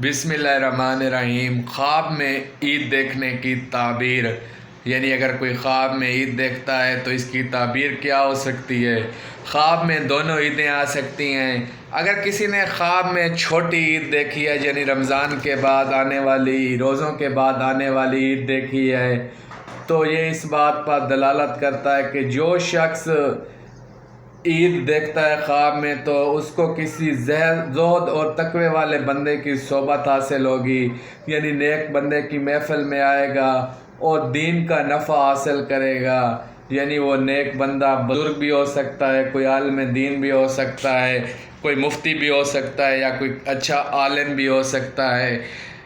بسم اللہ الرحمن الرحیم۔ خواب میں عید دیکھنے کی تعبیر، یعنی اگر کوئی خواب میں عید دیکھتا ہے تو اس کی تعبیر کیا ہو سکتی ہے؟ خواب میں دونوں عیدیں آ سکتی ہیں۔ اگر کسی نے خواب میں چھوٹی عید دیکھی ہے، یعنی رمضان کے بعد آنے والی، روزوں کے بعد آنے والی عید دیکھی ہے، تو یہ اس بات پر دلالت کرتا ہے کہ جو شخص عید دیکھتا ہے خواب میں تو اس کو کسی زہد اور تقوی والے بندے کی صحبت حاصل ہوگی، یعنی نیک بندے کی محفل میں آئے گا اور دین کا نفع حاصل کرے گا۔ یعنی وہ نیک بندہ بزرگ بھی ہو سکتا ہے، کوئی عالم دین بھی ہو سکتا ہے، کوئی مفتی بھی ہو سکتا ہے، یا کوئی اچھا عالم بھی ہو سکتا ہے۔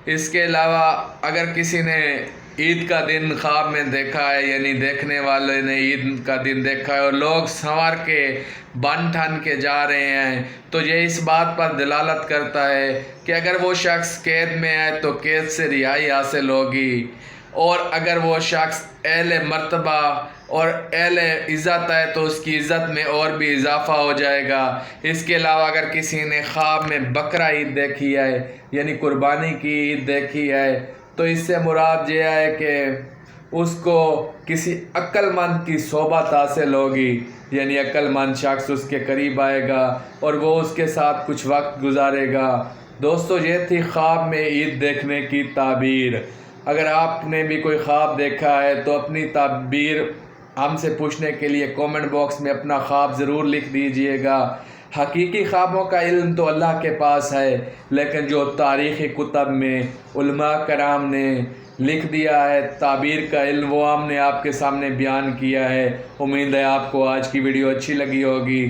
اس کے علاوہ اگر کسی نے عید کا دن خواب میں دیکھا ہے، یعنی دیکھنے والے نے عید کا دن دیکھا ہے اور لوگ سنوار کے بن ٹھن کے جا رہے ہیں، تو یہ اس بات پر دلالت کرتا ہے کہ اگر وہ شخص قید میں ہے تو قید سے رہائی حاصل ہوگی، اور اگر وہ شخص اہل مرتبہ اور اہل عزت ہے تو اس کی عزت میں اور بھی اضافہ ہو جائے گا۔ اس کے علاوہ اگر کسی نے خواب میں بقرہ عید دیکھی ہے، یعنی قربانی کی عید دیکھی ہے، تو اس سے مراد یہ ہے کہ اس کو کسی عقل مند کی صحبت حاصل ہوگی، یعنی عقل مند شخص اس کے قریب آئے گا اور وہ اس کے ساتھ کچھ وقت گزارے گا۔ دوستو، یہ تھی خواب میں عید دیکھنے کی تعبیر۔ اگر آپ نے بھی کوئی خواب دیکھا ہے تو اپنی تعبیر ہم سے پوچھنے کے لیے کومنٹ باکس میں اپنا خواب ضرور لکھ دیجئے گا۔ حقیقی خوابوں کا علم تو اللہ کے پاس ہے، لیکن جو تاریخی کتب میں علماء کرام نے لکھ دیا ہے تعبیر کا علم، وہ ہم نے آپ کے سامنے بیان کیا ہے۔ امید ہے آپ کو آج کی ویڈیو اچھی لگی ہوگی۔